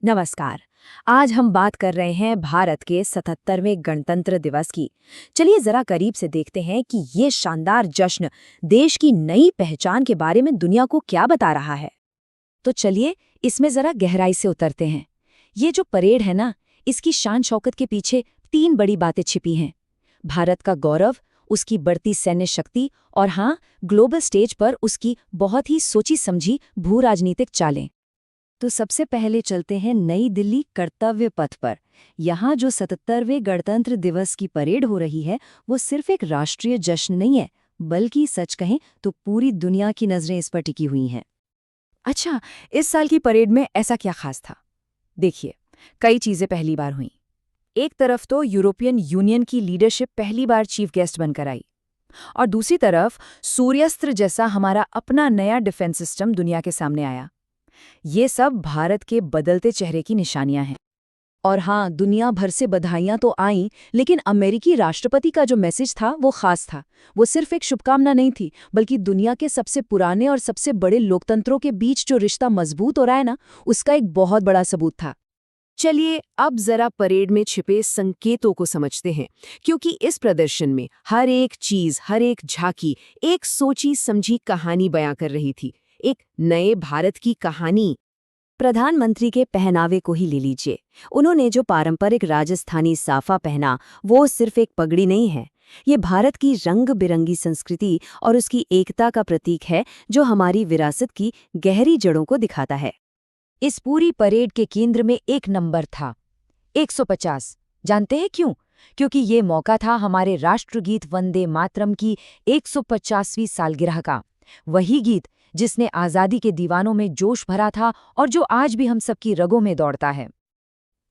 नमस्कार। आज हम बात कर रहे हैं भारत के 77वें गणतंत्र दिवस की। चलिए जरा करीब से देखते हैं कि ये शानदार जश्न देश की नई पहचान के बारे में दुनिया को क्या बता रहा है। तो चलिए इसमें जरा गहराई से उतरते हैं। ये जो परेड है ना, इसकी शान शौकत के पीछे तीन बड़ी बातें छिपी हैं। भारत का गौरव, उसकी बढ़ती सैन्य शक्ति और हाँ, ग्लोबल स्टेज पर उसकी बहुत ही सोची समझी भू राजनीतिक चालें। तो सबसे पहले चलते हैं नई दिल्ली कर्तव्य पथ पर। यहाँ जो 77वें गणतंत्र दिवस की परेड हो रही है, वो सिर्फ एक राष्ट्रीय जश्न नहीं है, बल्कि सच कहें तो पूरी दुनिया की नज़रें इस पर टिकी हुई हैं। अच्छा, इस साल की परेड में ऐसा क्या खास था? देखिए, कई चीज़ें पहली बार हुईं। एक तरफ तो यूरोपियन यूनियन की लीडरशिप पहली बार चीफ गेस्ट बनकर आई, और दूसरी तरफ सूर्यास्त्र जैसा हमारा अपना नया डिफेंस सिस्टम दुनिया के सामने आया। ये सब भारत के बदलते चेहरे की निशानियां हैं। और हाँ, दुनिया भर से बधाइयां तो आईं, लेकिन अमेरिकी राष्ट्रपति का जो मैसेज था वो खास था। वो सिर्फ एक शुभकामना नहीं थी, बल्कि दुनिया के सबसे पुराने और सबसे बड़े लोकतंत्रों के बीच जो रिश्ता मजबूत हो रहा है ना, उसका एक बहुत बड़ा सबूत था। चलिए अब जरा परेड में छिपे संकेतों को समझते हैं, क्योंकि इस प्रदर्शन में हर एक चीज, हर एक झांकी एक सोची समझी कहानी बयां कर रही थी, एक नए भारत की कहानी। प्रधानमंत्री के पहनावे को ही ले लीजिए। उन्होंने जो पारंपरिक राजस्थानी साफा पहना, वो सिर्फ एक पगड़ी नहीं है। ये भारत की रंग बिरंगी संस्कृति और उसकी एकता का प्रतीक है, जो हमारी विरासत की गहरी जड़ों को दिखाता है। इस पूरी परेड के केंद्र में एक नंबर था, 150। जानते हैं क्यों? क्योंकि ये मौका था हमारे राष्ट्रगीत वंदे मातरम की 150वीं सालगिरह का। वही गीत जिसने आज़ादी के दीवानों में जोश भरा था और जो आज भी हम सबकी रगों में दौड़ता है।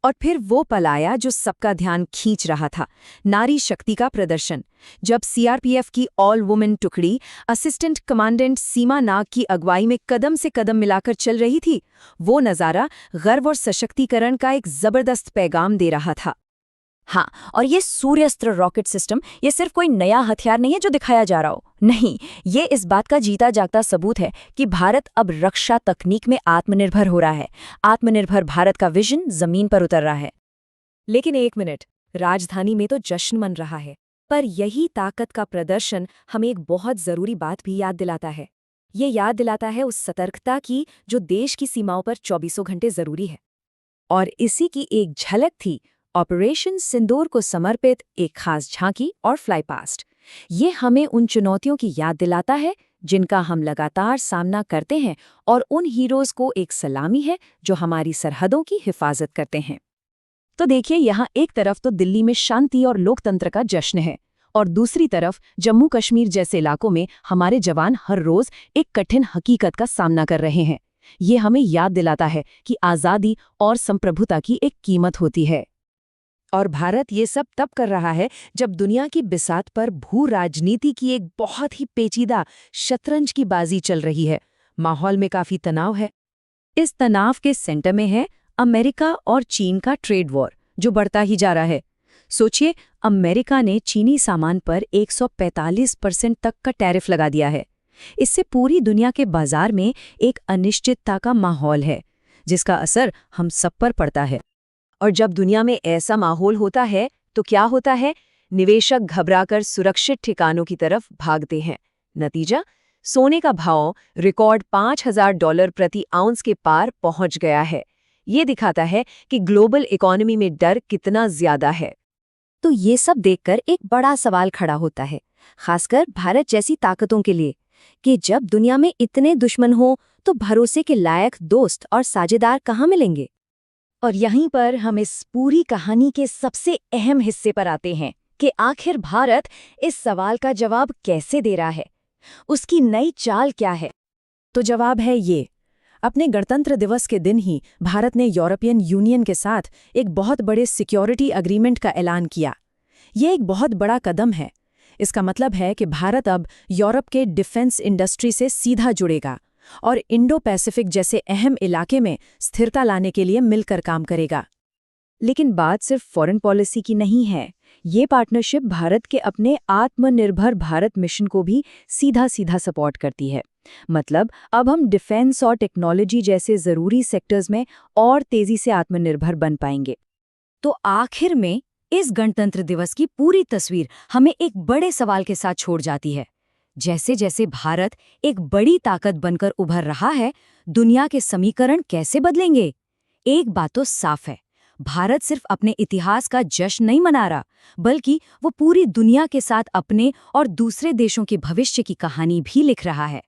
और फिर वो पल आया जो सबका ध्यान खींच रहा था, नारी शक्ति का प्रदर्शन। जब सीआरपीएफ की ऑल वुमेन टुकड़ी असिस्टेंट कमांडेंट सीमा नाग की अगुवाई में कदम से कदम मिलाकर चल रही थी, वो नज़ारा गर्व और सशक्तिकरण का एक जबरदस्त पैगाम दे रहा था। हाँ, और ये सूर्यास्त्र रॉकेट सिस्टम ये सिर्फ कोई नया हथियार नहीं है जो दिखाया जा रहा हो। नहीं, ये इस बात का जीता जागता सबूत है कि भारत अब रक्षा तकनीक में आत्मनिर्भर हो रहा है। आत्मनिर्भर भारत का विजन जमीन पर उतर रहा है। लेकिन एक मिनट, राजधानी में तो जश्न मन रहा है, पर यही ताकत का प्रदर्शन हमें एक बहुत जरूरी बात भी याद दिलाता है। ये याद दिलाता है उस सतर्कता की जो देश की सीमाओं पर 24 घंटे जरूरी है। और इसी की एक झलक थी ऑपरेशन सिंदूर को समर्पित एक खास झांकी और फ्लाईपास्ट। ये हमें उन चुनौतियों की याद दिलाता है जिनका हम लगातार सामना करते हैं, और उन हीरोज को एक सलामी है जो हमारी सरहदों की हिफाजत करते हैं। तो देखिए, यहाँ एक तरफ तो दिल्ली में शांति और लोकतंत्र का जश्न है, और दूसरी तरफ जम्मू कश्मीर जैसे इलाकों में हमारे जवान हर रोज एक कठिन हकीकत का सामना कर रहे हैं। ये हमें याद दिलाता है कि आज़ादी और संप्रभुता की एक कीमत होती है। और भारत ये सब तब कर रहा है जब दुनिया की बिसात पर भू राजनीति की एक बहुत ही पेचीदा शतरंज की बाजी चल रही है। माहौल में काफी तनाव है। इस तनाव के सेंटर में है अमेरिका और चीन का ट्रेड वॉर, जो बढ़ता ही जा रहा है। सोचिए, अमेरिका ने चीनी सामान पर 145% तक का टैरिफ लगा दिया है। इससे पूरी दुनिया के बाजार में एक अनिश्चितता का माहौल है, जिसका असर हम सब पर पड़ता है। और जब दुनिया में ऐसा माहौल होता है तो क्या होता है? निवेशक घबराकर सुरक्षित ठिकानों की तरफ भागते हैं। नतीजा, सोने का भाव रिकॉर्ड $5,000 प्रति आउंस के पार पहुंच गया है। ये दिखाता है कि ग्लोबल इकोनॉमी में डर कितना ज्यादा है। तो ये सब देखकर एक बड़ा सवाल खड़ा होता है, खासकर भारत जैसी ताकतों के लिए, कि जब दुनिया में इतने दुश्मन हो तो भरोसे के लायक दोस्त और साझेदार कहाँ मिलेंगे? और यहीं पर हम इस पूरी कहानी के सबसे अहम हिस्से पर आते हैं कि आखिर भारत इस सवाल का जवाब कैसे दे रहा है, उसकी नई चाल क्या है। तो जवाब है ये। अपने गणतंत्र दिवस के दिन ही भारत ने यूरोपियन यूनियन के साथ एक बहुत बड़े सिक्योरिटी एग्रीमेंट का ऐलान किया। ये एक बहुत बड़ा कदम है। इसका मतलब है कि भारत अब यूरोप के डिफेंस इंडस्ट्री से सीधा जुड़ेगा और इंडो पैसिफिक जैसे अहम इलाके में स्थिरता लाने के लिए मिलकर काम करेगा। लेकिन बात सिर्फ फॉरेन पॉलिसी की नहीं है, ये पार्टनरशिप भारत के अपने आत्मनिर्भर भारत मिशन को भी सीधा-सीधा सपोर्ट करती है। मतलब अब हम डिफेंस और टेक्नोलॉजी जैसे ज़रूरी सेक्टर्स में और तेज़ी से आत्मनिर्भर बन पाएंगे। तो आखिर में इस गणतंत्र दिवस की पूरी तस्वीर हमें एक बड़े सवाल के साथ छोड़ जाती है। जैसे जैसे भारत एक बड़ी ताकत बनकर उभर रहा है, दुनिया के समीकरण कैसे बदलेंगे? एक बात तो साफ है, भारत सिर्फ अपने इतिहास का जश्न नहीं मना रहा, बल्कि वो पूरी दुनिया के साथ अपने और दूसरे देशों के भविष्य की कहानी भी लिख रहा है।